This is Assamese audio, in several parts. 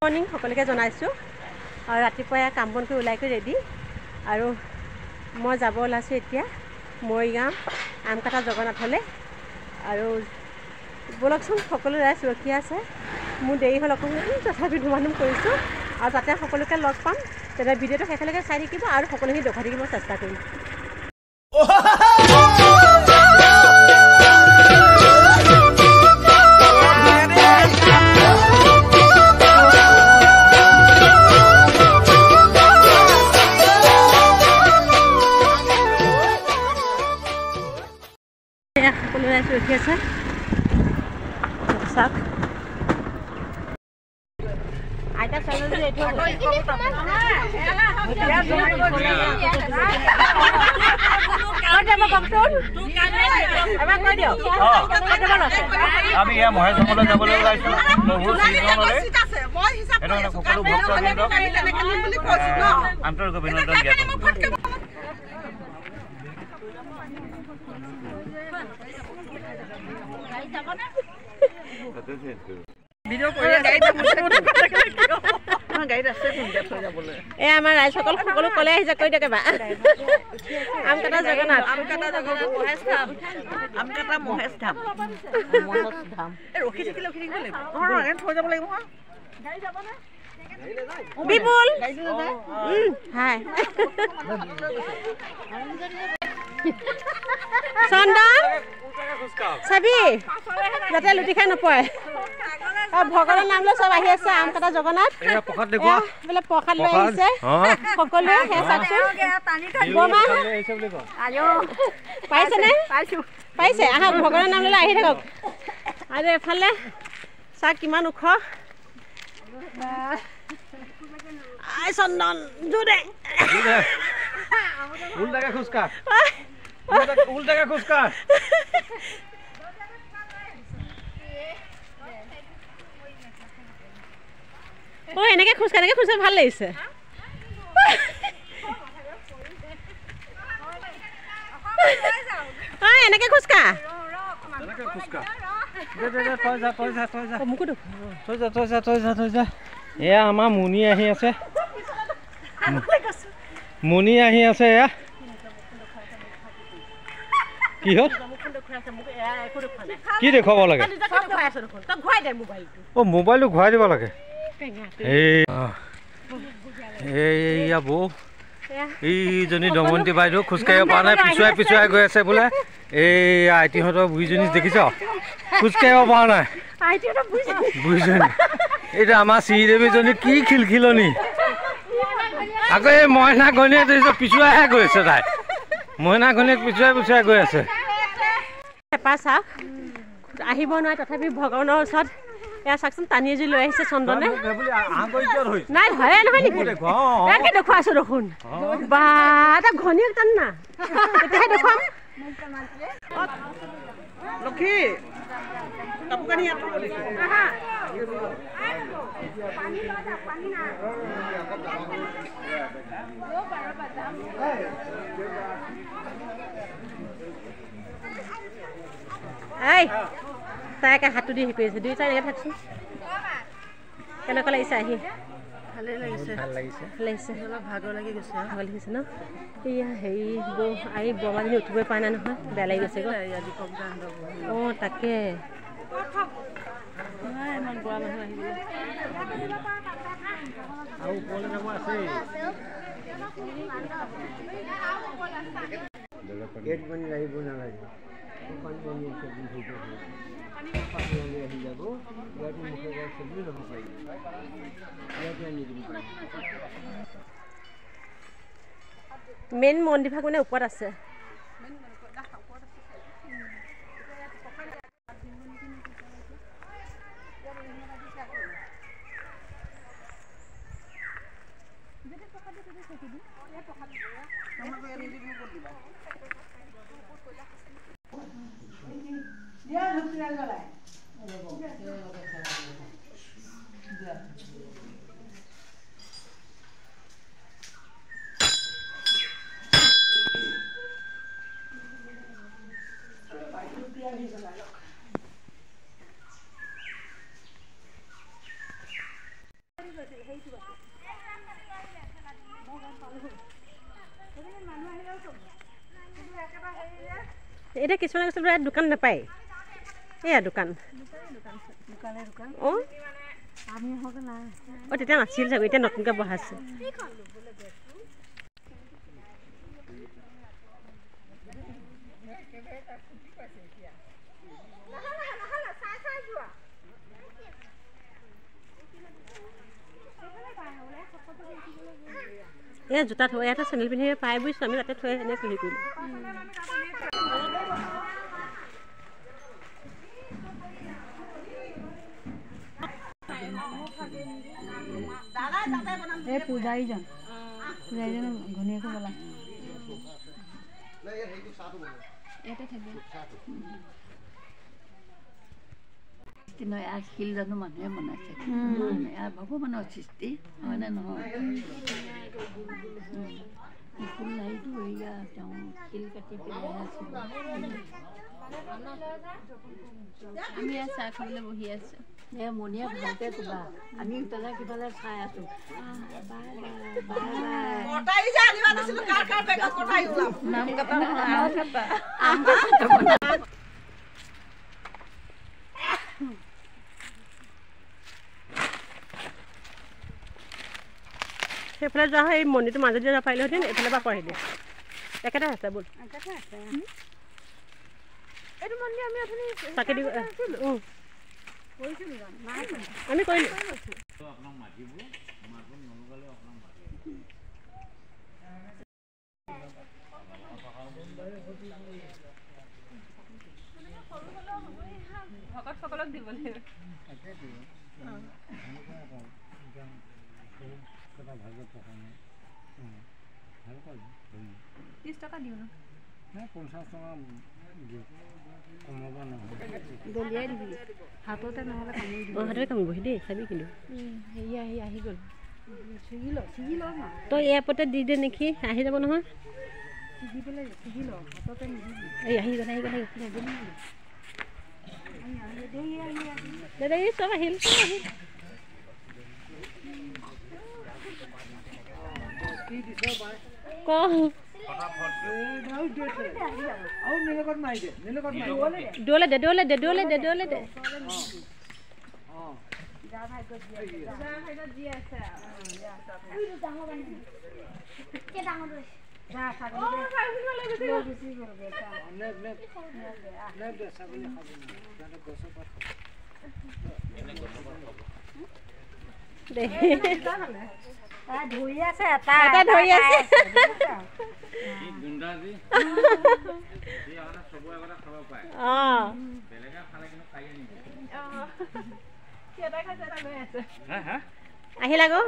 মৰ্নিং সকলোকে জনাইছোঁ আৰু ৰাতিপুৱা কাম বন কৰি ওলাই কৰি ৰেডি আৰু মই যাব ওলাইছোঁ এতিয়া মৰিগাঁও আমকাটা জগন্নাথলৈ আৰু বলকচোন সকলো ৰাইজ ৰখি আছে মোৰ দেৰি হ'ল অকণমান তথাপি ধুমাধুম কৰিছোঁ আৰু তাতে সকলোকে লগ পাম তেতিয়া ভিডিঅ'টো শেষলৈকে চাই থাকিব আৰু সকলোখিনি দেখাই থাকিব চেষ্টা কৰিম সকলো ৰাইজ ৰখি আছে চাওক আইতা চালু এইটো আমি ইয়া মহেশলৈ যাবলৈ ওলাইছোঁ সকলো ভক্তবৃন্দক আন্তৰিক অভিনন্দন জ্ঞাপন কৰিছোঁ আমাৰ ৰাইজসকল সকলো কলে আহিছে কৈ দিয়ক এবাৰ আমকাটা জগন্নাথ আমকাটা মহেশ ধাম ৰখি থাকিলে থৈ যাব লাগিব বিপুল হাই চন্দন চাবি যাতে লুটি খাই নপৰে ভগৱানৰ নাম লৈ চব আহি আছে আমকাটা জগন্নাথ বোলে প্ৰসাদ লৈ আহিছে সকলোৱে পাইছেনে পাইছে আহা ভগৱানৰ নাম লৈ আহি থাকক আৰু এফালে চাওক কিমান ওখ চন্দন জোৰে উল্টাকে খোজকাঢ় উল্টাকে খোজকাঢ় এনেকে খোজকাঢ়ি ভাল লাগিছে এনেকে খোজকাঢ় এয়া আমাৰ মুনি আহি আছে এয়া কি হ'ল কি দেখুৱাব লাগে মোবাইলটো ঘূৰাই দিব লাগে এইয়া বৌ এইজনী দমন্তী বাইদেউ খোজকাঢ়িব পৰা নাই পিছুৱাই গৈ আছে বোলে এই আইটিহঁতৰ বুঢ়ীজনী দেখিছ খোজকাঢ়িব পৰা নাই বুঢ়ীজনী এইটো আমাৰ শ্ৰীদেৱীজনী কি খিলখিলনি আকৌ এই মইনা ঘৈণীয়েক দেখিছ পিছুৱাইহে গৈ আছে তাই মইনা ঘৈণীয়েক পিছুৱাই গৈ আছে হেঁপাহ চাওক আহিব নোৱাৰে তথাপি ভগৱানৰ ওচৰত এয়া চাওকচোন টানি এযোৰ লৈ আহিছে চন্দনে নাই ধৰে নহয় নেকি তাকে দেখুৱাইছো দেখোন বা এটা ঘনীয়েক টান না তেতিয়াহে দেখুৱাম লক্ষী কাপোৰ কানি এই তাইকে হাতটো দি হেৰি কৰিছে দুইটা এনেকৈ থাকচোন কেনেকুৱা লাগিছে আহি ভালেই লাগিছে অলপ ভাগৰ লাগি গৈছে ভাগৰ লাগিছে ন এয়া হেৰি আহি বৰমাজনী উঠিবই পৰা নাই নহয় বেয়া লাগি গৈছে অঁ তাকে ইমান বুঢ়া মানুহ আহিব আৰু ওপৰলৈ যাব আছেই গেট বনি লাগিব নালাগে মেইন মন্দিৰভাগ মানে ওপৰত আছে এতিয়া কিছুমানে কৈছে ইয়াত দোকান নাপায় এয়া দোকান অঁ অঁ তেতিয়া নাছিল চাগৈ এতিয়া নতুনকৈ বহাইছে এয়া জোতা থৈ ইয়াতে চেণ্ডেল পিন্ধি পাই বুজিছোঁ আমি তাতে থৈ এনেকৈ হেৰি কৰিলোঁ এই পূজাৰীজন ঘনীয়েকো বলা শিল জানো মানুহে বনাইছে ভগৱানৰ সৃষ্টি হয়নে নহয় ফুল নাইতো এয়া তেওঁ শিল কাটি পেলাই আছিলোঁ আমি ইয়াত চাহ খাবলৈ বহি আছোঁ মনিয়া ভালকে ক'বা আমি ইফালে সিফালে চাই আছোঁ সেইফালে যোৱা হয় এই মন্দিৰটো মাজত যাব পাৰিলেহেঁতেন এইফালে পৰা কৰি দিয়ে একেটা আছে ব'ল এইটো মন্দিৰ আমি আপুনি তাকে দিব আমি কৰিলোঁ ভকতসকলক দিব লাগিব 30 টাকা দিও না 50 টাকা কমাব না দলিয়াই দিবি হাততে নহলে কামি দিব হাততে কামি বহি দেই চাবি কিন্তু হেয়া হেয়া আহি গল সিগিল না তো এয়াৰপৰ্টে দি দে নেকি আহি যাব নহয় দি পেলাই সিগিল হাততে নিদিবি এই আহি গল দে সব আহিল ডোলে দে ধৰি আছে এটা ধৰি আছে কি গুন্ডাজি এই আনা সব আগতে খাব পায় বেলেগা খালে কিন্তু খাই আনি কেটা খাইছে এটা লৈ আছে হ্যাঁ আহি লাগো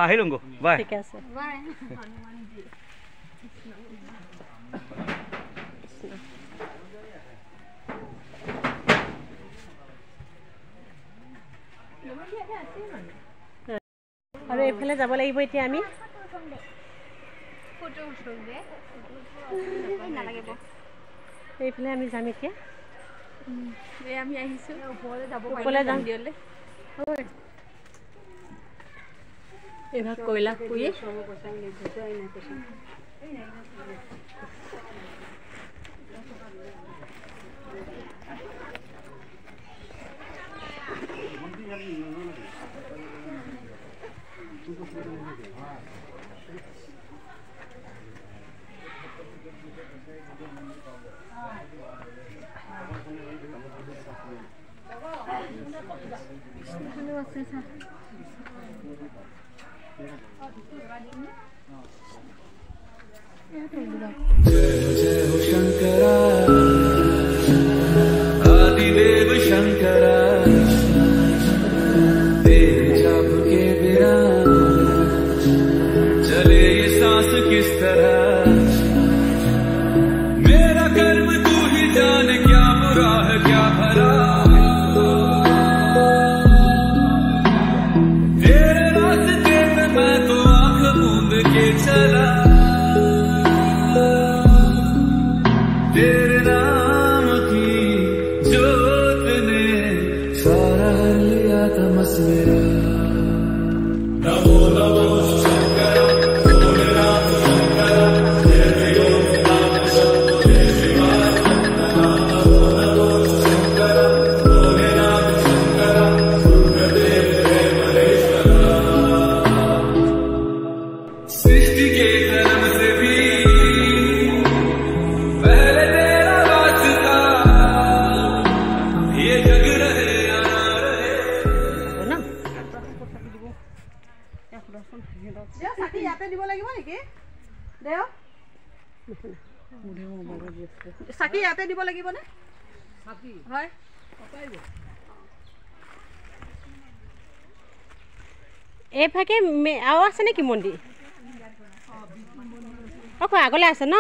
আহিলংগো বাই ঠিক আছে বাই হনুমানজি আৰু এইফালে যাব লাগিব এতিয়া আমি ফটো উঠোগে নালাগিব এইফালে আমি যাম এতিয়া আমি আহিছোঁ ওপৰলৈ যাম দিয়লে এইভাগ কৈলাশ পুৰি नमो नमो शंकर भोलेनाथ शंकर চাকি ইয়াতে দিব লাগিব নেকি দেও চাকি ইয়াতে দিব লাগিবনে হয় এইভাগে আৰু আছে নেকি মন্দিৰ অঁ আগলৈ আছে ন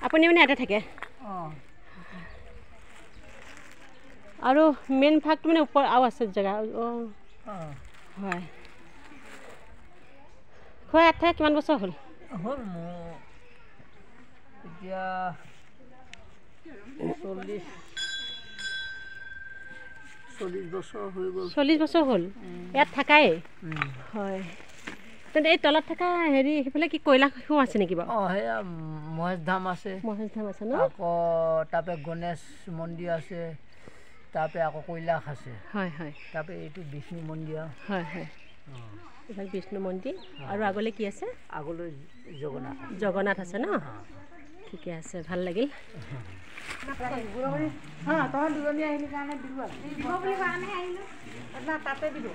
আপুনি মানে ইয়াতে থাকে আৰু মেইন ভাগটো মানে ওপৰ আৰু আছে জেগা অঁ হয় খুৰা ইয়াত থাকে কিমান বছৰ হ'ল হ'ল মোৰ এতিয়া 40 বছৰ হৈ গ'ল 40 বছৰ হ'ল ইয়াত থাকাই হয় তেন্তে এই তলত থকা হেৰি সেইফালে কি কৈলাশো আছে নেকি বাৰু অঁ সেয়া মহেশ ধাম আছে ন আকৌ তাৰপৰা গণেশ মন্দিৰ আছে তাৰপৰা আকৌ কৈলাশ আছে হয় হয় তাৰপৰা এইটো বিষ্ণু মন্দিৰ হয় হয় এইফালে বিষ্ণু মন্দিৰ আৰু আগলৈ কি আছে আগলৈ জগন্নাথ আছে ন ঠিকে আছে ভাল লাগিল তহঁত দুজনী আহিলি কাৰণে দিলোঁ দিব বুলি কাৰণে আহিলোঁ তাতে দিব